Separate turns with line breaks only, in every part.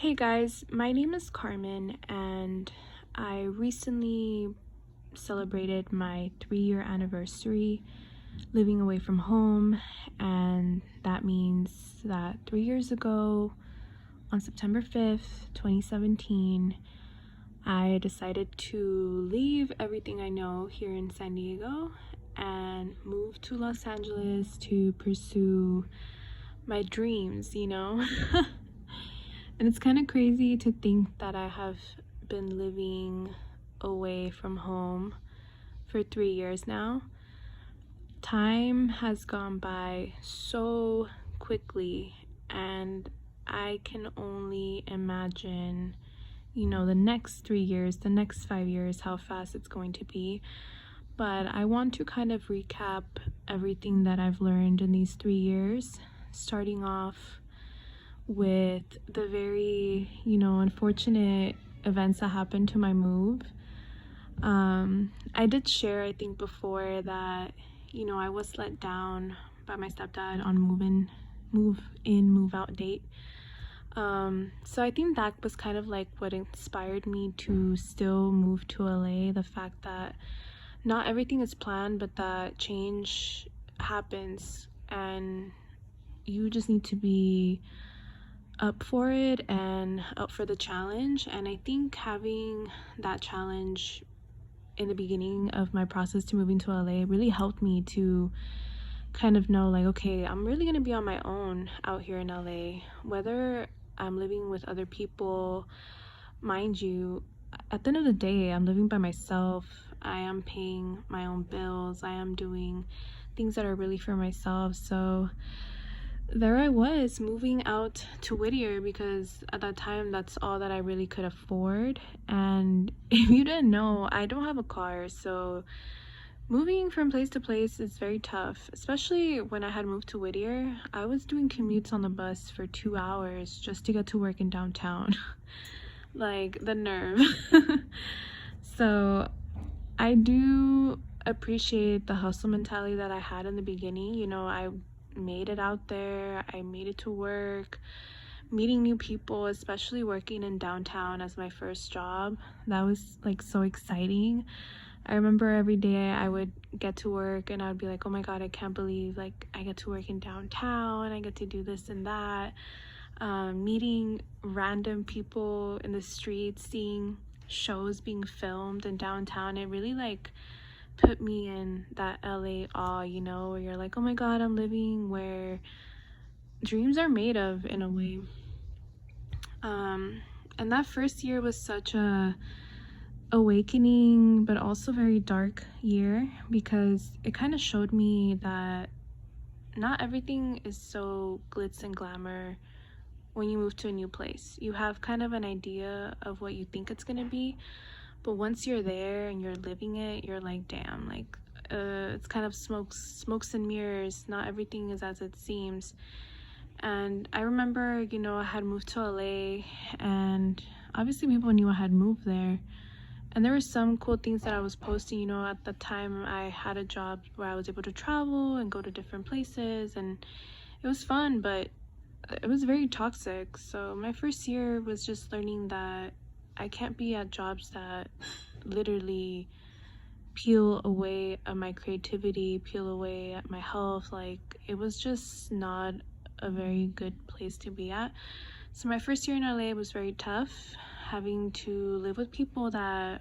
Hey guys, my name is Carmen and I recently celebrated my 3-year anniversary living away from home, and that means that 3 years ago on September 5th, 2017, I decided to leave everything I know here in San Diego and move to Los Angeles to pursue my dreams. And it's kind of crazy to think that I have been living away from home for 3 years now. Time has gone by so quickly, and I can only imagine, the next 3 years, the next 5 years, how fast it's going to be. But I want to kind of recap everything that I've learned in these 3 years, starting off with the very, unfortunate events that happened to my move. I did share, I think, before that, I was let down by my stepdad on move out date. So I think that was kind of like what inspired me to still move to LA. The fact that not everything is planned, but that change happens and you just need to be up for it and up for the challenge. And I think having that challenge in the beginning of my process to moving to LA really helped me to kind of know, like, okay, I'm really gonna be on my own out here in LA, whether I'm living with other people. Mind you, at the end of the day, I'm living by myself. I am paying my own bills. I am doing things that are really for myself. So there I was, moving out to Whittier because at that time that's all that I really could afford. And if you didn't know, I don't have a car, so moving from place to place is very tough, especially when I had moved to Whittier. I was doing commutes on the bus for 2 hours just to get to work in downtown. Like, the nerve. So I do appreciate the hustle mentality that I had in the beginning. I made it out there. I made it to work, meeting new people, especially working in downtown as my first job. That was like so exciting. I remember every day I would get to work and I would be like, oh my god, I can't believe like I get to work in downtown, I get to do this and that. Meeting random people in the streets, seeing shows being filmed in downtown, it really like put me in that LA awe, where you're like, oh my god, I'm living where dreams are made of, in a way. And that first year was such a awakening but also very dark year, because it kind of showed me that not everything is so glitz and glamour. When you move to a new place, you have kind of an idea of what you think it's gonna be, but once you're there and you're living it, you're like, damn, like it's kind of smokes and mirrors. Not everything is as it seems. And I remember, I had moved to LA, and obviously people knew I had moved there, and there were some cool things that I was posting. At the time I had a job where I was able to travel and go to different places, and it was fun, but it was very toxic. So my first year was just learning that I can't be at jobs that literally peel away at my creativity, peel away at my health. Like, it was just not a very good place to be at. So my first year in LA was very tough, having to live with people that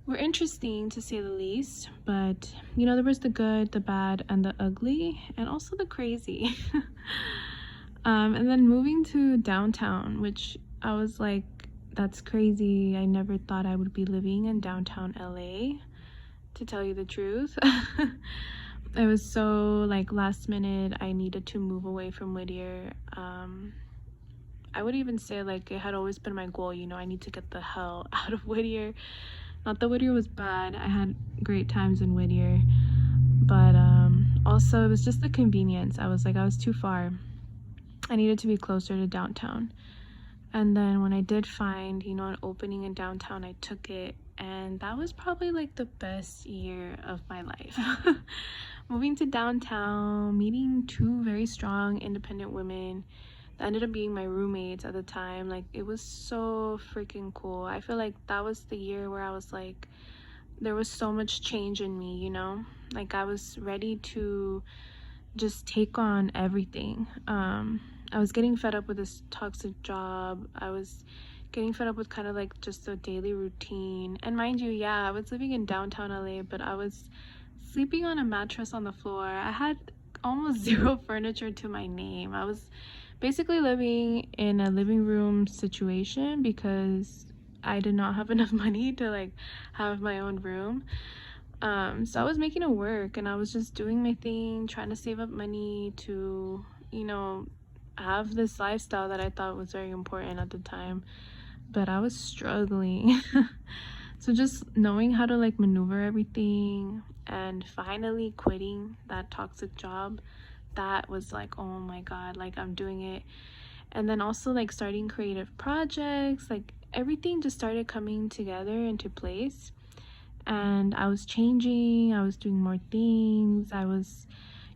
were interesting, to say the least. But there was the good, the bad, and the ugly, and also the crazy. And then moving to downtown, which I was like, that's crazy. I never thought I would be living in downtown LA, to tell you the truth. It was so like last minute. I needed to move away from Whittier. I would even say like it had always been my goal, I need to get the hell out of Whittier. Not that Whittier was bad. I had great times in Whittier, but also it was just the convenience. I was too far. I needed to be closer to downtown. And then when I did find, an opening in downtown, I took it, and that was probably like the best year of my life. Moving to downtown, meeting two very strong, independent women, that ended up being my roommates at the time. Like, it was so freaking cool. I feel like that was the year where I was like, there was so much change in me, you know? Like, I was ready to just take on everything. I was getting fed up with this toxic job. I was getting fed up with kind of like just a daily routine. And mind you, yeah, I was living in downtown LA, but I was sleeping on a mattress on the floor. I had almost zero furniture to my name. I was basically living in a living room situation because I did not have enough money to like have my own room. So I was making it work, and I was just doing my thing, trying to save up money to, you know, have this lifestyle that I thought was very important at the time. But I was struggling. So just knowing how to like maneuver everything and finally quitting that toxic job, that was like, oh my god, like I'm doing it. And then also like starting creative projects, like everything just started coming together into place. And I was changing, I was doing more things, I was,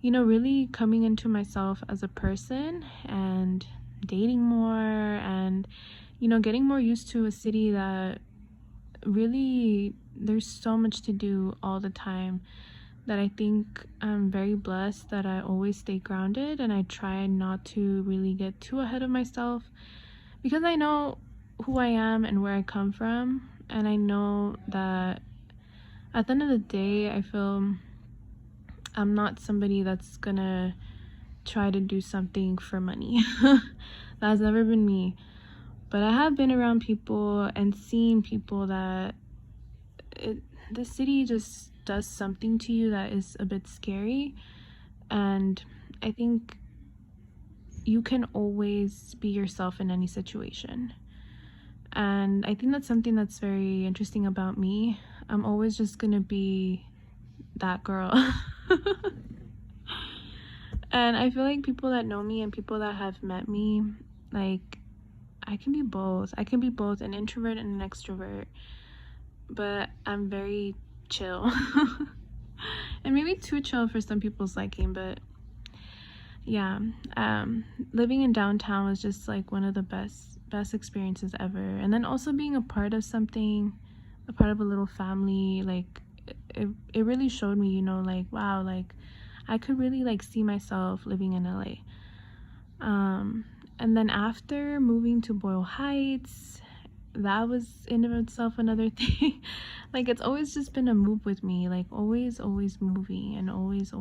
you know, really coming into myself as a person and dating more and, you know, getting more used to a city that really, there's so much to do all the time, that I think I'm very blessed that I always stay grounded and I try not to really get too ahead of myself, because I know who I am and where I come from, and I know that at the end of the day, I feel I'm not somebody that's gonna try to do something for money. That's never been me. But I have been around people and seen people that the city just does something to you that is a bit scary. And I think you can always be yourself in any situation. And I think that's something that's very interesting about me. I'm always just gonna be that girl. And I feel like people that know me and people that have met me, like, I can be both. I can be both an introvert and an extrovert, but I'm very chill. And maybe too chill for some people's liking, but yeah, living in downtown was just like one of the best experiences ever. And then also being a part of something, a part of a little family, like it really showed me, you know, like, wow, like I could really like see myself living in LA. And then after moving to Boyle Heights, that was in of itself another thing. Like, it's always just been a move with me, like always moving and always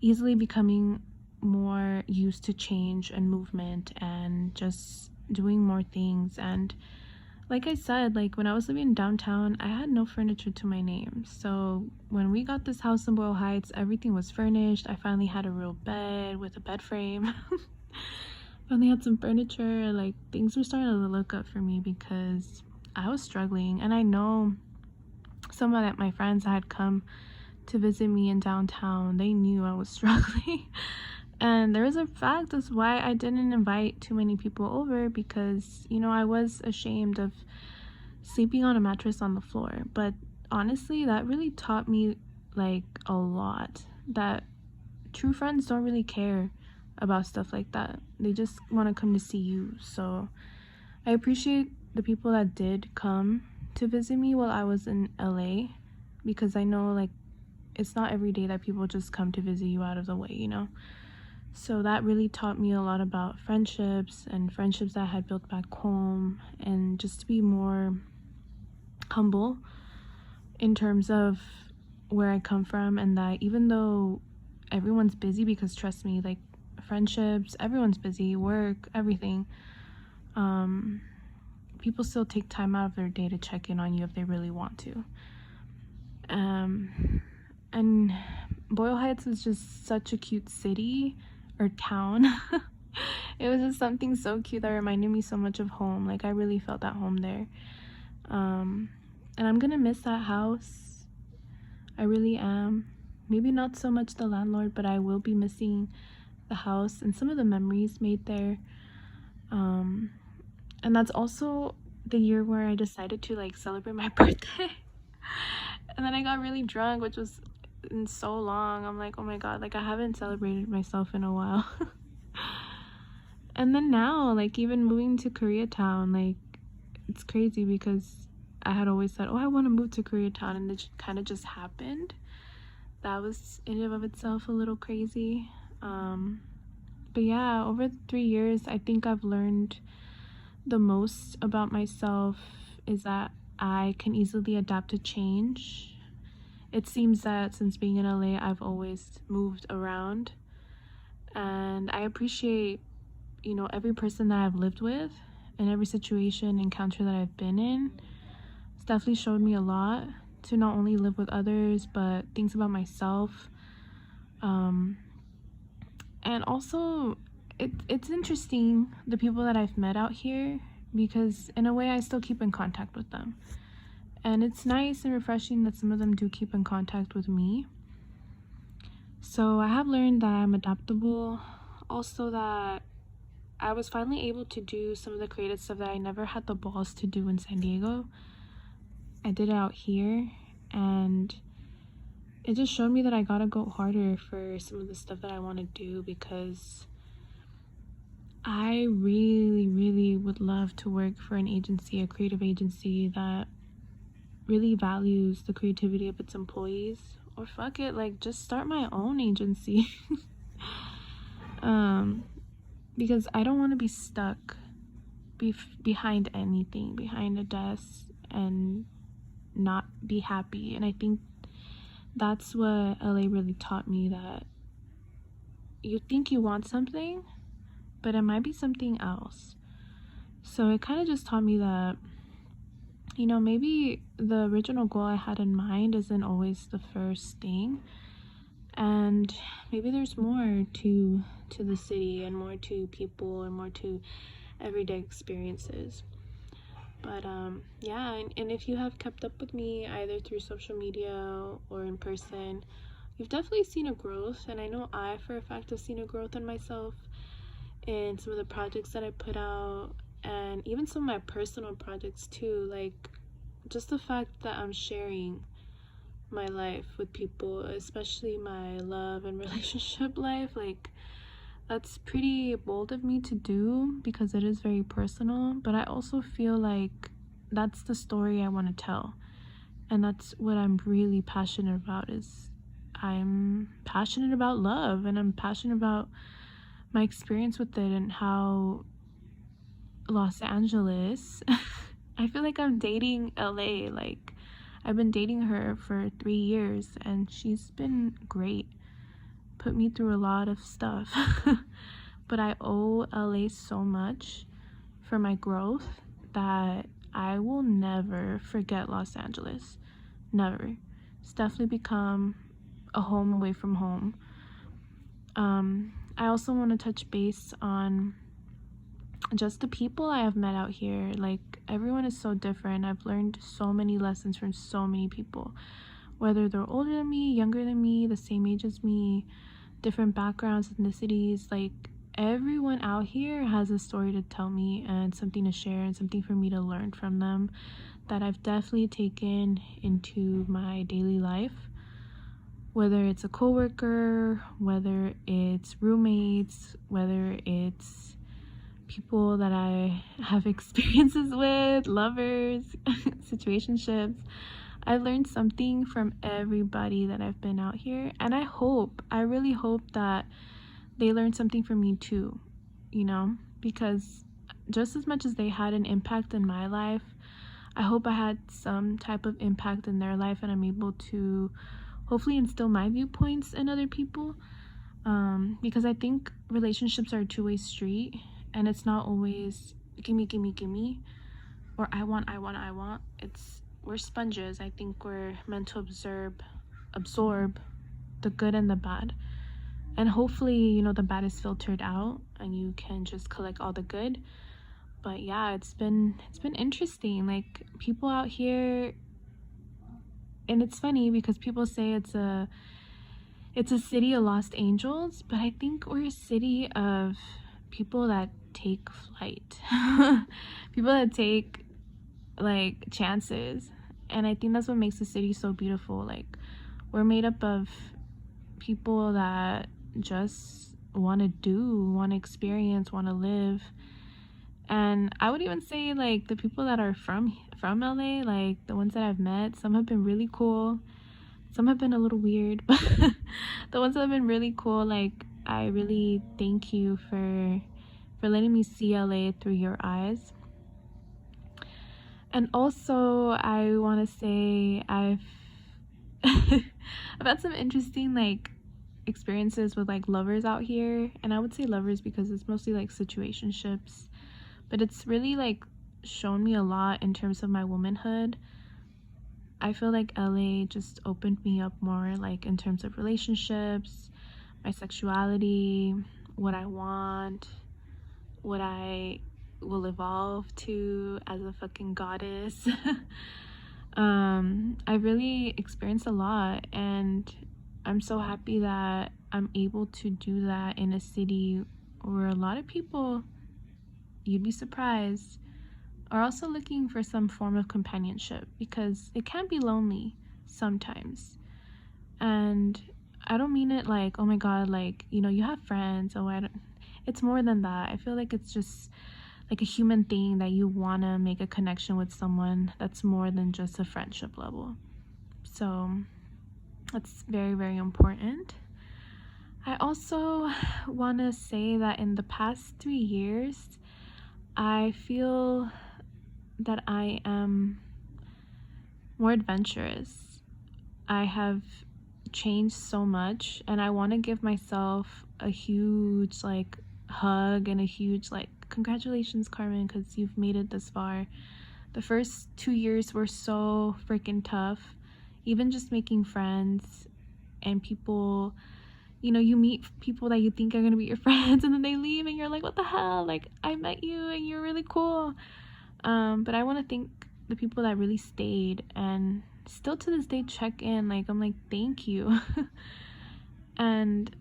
easily becoming more used to change and movement and just doing more things. And like I said, like when I was living in downtown, I had no furniture to my name. So when we got this house in Boyle Heights, everything was furnished. I finally had a real bed with a bed frame. Finally had some furniture. Like, things were starting to look up for me because I was struggling. And I know some of my friends that had come to visit me in downtown, they knew I was struggling. And there was a fact that's why I didn't invite too many people over, because, you know, I was ashamed of sleeping on a mattress on the floor. But honestly, that really taught me like a lot, that true friends don't really care about stuff like that. They just want to come to see you. So I appreciate the people that did come to visit me while I was in LA, because I know like it's not every day that people just come to visit you out of the way, you know. So that really taught me a lot about friendships and friendships that I had built back home, and just to be more humble in terms of where I come from, and that even though everyone's busy, because trust me, like friendships, everyone's busy, work, everything, people still take time out of their day to check in on you if they really want to. And Boyle Heights was just such a cute city or town. It was just something so cute that reminded me so much of home. Like, I really felt at home there. And I'm gonna miss that house. I really am. Maybe not so much the landlord, but I will be missing the house and some of the memories made there. And that's also the year where I decided to like celebrate my birthday. And then I got really drunk, which was in so long. I'm like, oh my god, like I haven't celebrated myself in a while. And then now, like, even moving to Koreatown, like, it's crazy because I had always said, oh, I want to move to Koreatown, and it kind of just happened. That was in and of itself a little crazy. But yeah, over the 3 years, I think I've learned the most about myself is that I can easily adapt to change. It seems that since being in LA, I've always moved around, and I appreciate, every person that I've lived with and every situation, encounter that I've been in. It's definitely showed me a lot to not only live with others, but things about myself. And also, it's interesting, the people that I've met out here, because in a way I still keep in contact with them. And it's nice and refreshing that some of them do keep in contact with me. So I have learned that I'm adaptable. Also that I was finally able to do some of the creative stuff that I never had the balls to do in San Diego. I did it out here, and it just showed me that I gotta go harder for some of the stuff that I want to do, because I really, really would love to work for an agency, a creative agency that really values the creativity of its employees. Or fuck it, like, just start my own agency. Because I don't want to be stuck behind anything, behind a desk, and not be happy. And I think that's what LA really taught me, that you think you want something, but it might be something else. So it kind of just taught me that, maybe the original goal I had in mind isn't always the first thing, and maybe there's more to the city, and more to people, and more to everyday experiences. But yeah, and if you have kept up with me either through social media or in person, you've definitely seen a growth. And I know I for a fact have seen a growth in myself, in some of the projects that I put out, and even some of my personal projects too. Like, just the fact that I'm sharing my life with people, especially my love and relationship life, like, that's pretty bold of me to do, because it is very personal. But I also feel like that's the story I want to tell, and that's what I'm really passionate about. Is I'm passionate about love, and I'm passionate about my experience with it, and how Los Angeles I feel like I'm dating LA. Like, I've been dating her for 3 years, and she's been great, put me through a lot of stuff. But I owe LA so much for my growth that I will never forget Los Angeles. Never. It's definitely become a home away from home. I also want to touch base on just the people I have met out here. Like, everyone is so different. I've learned so many lessons from so many people, whether they're older than me, younger than me, the same age as me, different backgrounds, ethnicities. Like, everyone out here has a story to tell me, and something to share, and something for me to learn from them, that I've definitely taken into my daily life. Whether it's a coworker, whether it's roommates, whether it's people that I have experiences with, lovers, situationships. I've learned something from everybody that I've been out here, and I really hope that they learn something from me too, because just as much as they had an impact in my life, I hope I had some type of impact in their life, and I'm able to hopefully instill my viewpoints in other people, because I think relationships are a two-way street, and it's not always gimme, gimme, gimme, or I want. We're sponges. I think we're meant to absorb the good and the bad, and hopefully, the bad is filtered out, and you can just collect all the good. But yeah, it's been interesting. Like, people out here, and it's funny because people say it's a city of lost angels, but I think we're a city of people that take flight. People that take, like, chances. And I think that's what makes the city so beautiful. Like, we're made up of people that just want to do, want to experience, want to live. And I would even say, like, the people that are from LA, like the ones that I've met, some have been really cool, some have been a little weird, but the ones that have been really cool, like, I really thank you for letting me see LA through your eyes. And also, I want to say I've I've had some interesting, like, experiences with, like, lovers out here. And I would say lovers because it's mostly like situationships, but it's really, like, shown me a lot in terms of my womanhood. I feel like LA just opened me up more, like, in terms of relationships, my sexuality, what I want, what I will evolve to as a fucking goddess. I really experienced a lot, and I'm so happy that I'm able to do that in a city where a lot of people, you'd be surprised, are also looking for some form of companionship, because it can be lonely sometimes. And I don't mean it like, oh my god, like, you know, you have friends. Oh, I don't. It's more than that. I feel like it's just like a human thing that you want to make a connection with someone that's more than just a friendship level. So that's very, very important. I also want to say that in the past 3 years, I feel that I am more adventurous. I have changed so much, and I want to give myself a huge, like, hug and a huge, like, congratulations, Carmen, because you've made it this far. The first 2 years were so freaking tough. Even just making friends and people, you know, you meet people that you think are gonna be your friends, and then they leave and you're like, what the hell, like, I met you and you're really cool. But I want to thank the people that really stayed and still to this day check in. Like, I'm like, thank you. And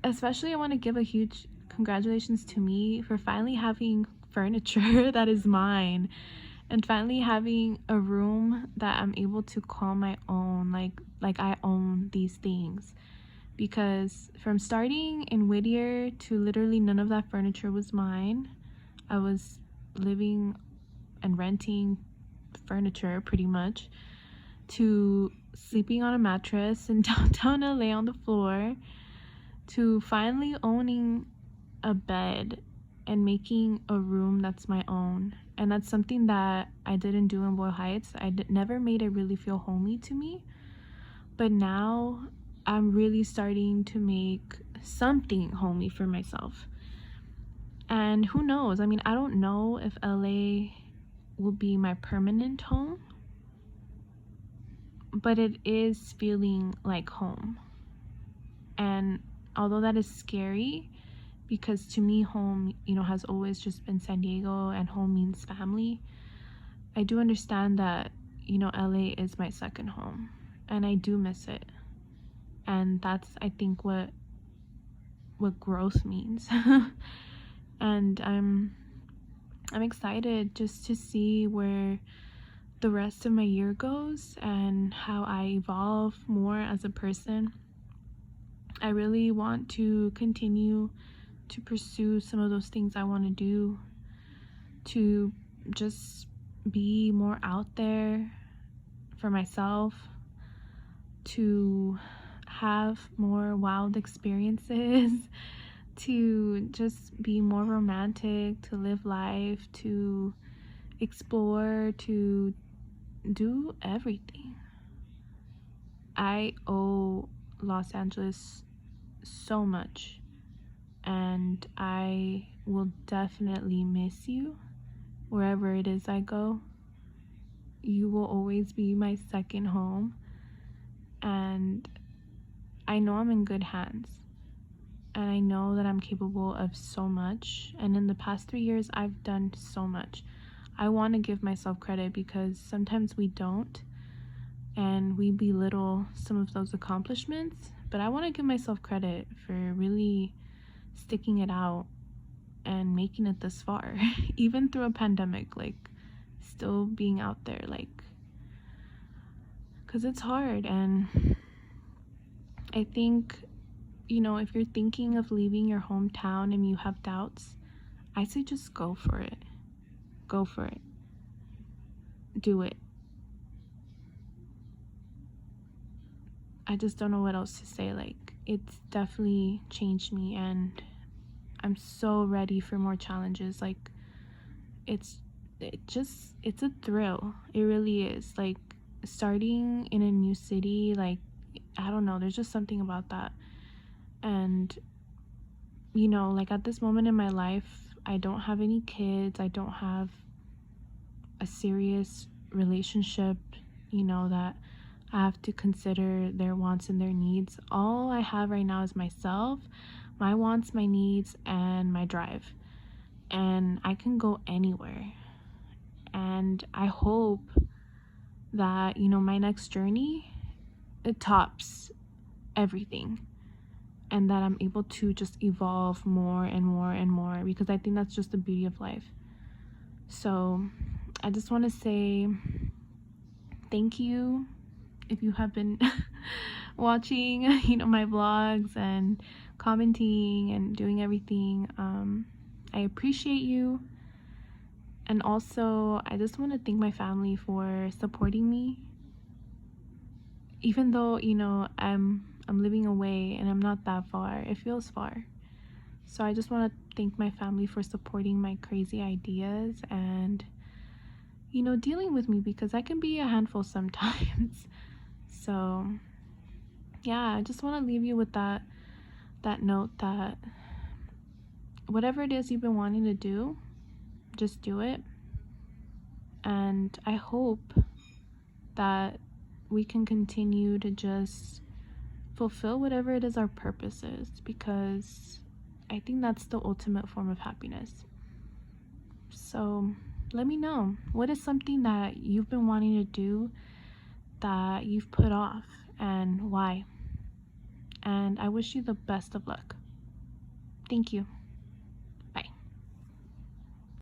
especially I want to give a huge congratulations to me for finally having furniture that is mine, and finally having a room that I'm able to call my own, like I own these things. Because from starting in Whittier to literally none of that furniture was mine. I was living and renting furniture pretty much, to sleeping on a mattress in downtown LA on the floor, to finally owning a bed and making a room that's my own. And that's something that I didn't do in Boyle Heights. Never made it really feel homey to me. But now I'm really starting to make something homey for myself. And who knows? I mean, I don't know if LA will be my permanent home, but it is feeling like home. And although that is scary, because to me home, you know, has always just been San Diego, and home means family, I do understand that, you know, LA is my second home, and I do miss it. And that's, I think, what growth means. And I'm excited just to see where the rest of my year goes and how I evolve more as a person. I really want to continue to pursue some of those things I want to do, to just be more out there for myself, to have more wild experiences, to just be more romantic, to live life, to explore, to do everything. I owe Los Angeles so much, and I will definitely miss you wherever it is I go. You will always be my second home, and I know I'm in good hands, and I know that I'm capable of so much. And in the past 3 years, I've done so much. I want to give myself credit, because sometimes we don't, and we belittle some of those accomplishments. But I want to give myself credit for really sticking it out and making it this far, even through a pandemic, like, still being out there, like, because it's hard. And I think, if you're thinking of leaving your hometown and you have doubts, I say just go for it. Go for it. Do it. I just don't know what else to say. Like, it's definitely changed me, and I'm so ready for more challenges. Like, it's it's a thrill. It really is. Like, starting in a new city, like, I don't know, there's just something about that. And like, at this moment in my life, I don't have any kids. I don't have a serious relationship, that I have to consider their wants and their needs. All I have right now is myself, my wants, my needs, and my drive. And I can go anywhere. And I hope that, my next journey, it tops everything. And that I'm able to just evolve more and more and more, because I think that's just the beauty of life. So I just want to say thank you if you have been watching, my vlogs and commenting and doing everything. I appreciate you. And also, I just want to thank my family for supporting me. Even though, I'm living away and I'm not that far, it feels far. So I just want to thank my family for supporting my crazy ideas and, dealing with me, because I can be a handful sometimes. So yeah, I just want to leave you with that note that whatever it is you've been wanting to do, just do it. And I hope that we can continue to just fulfill whatever it is our purpose is, because I think that's the ultimate form of happiness. So let me know, what is something that you've been wanting to do that you've put off, and why? And I wish you the best of luck. Thank you.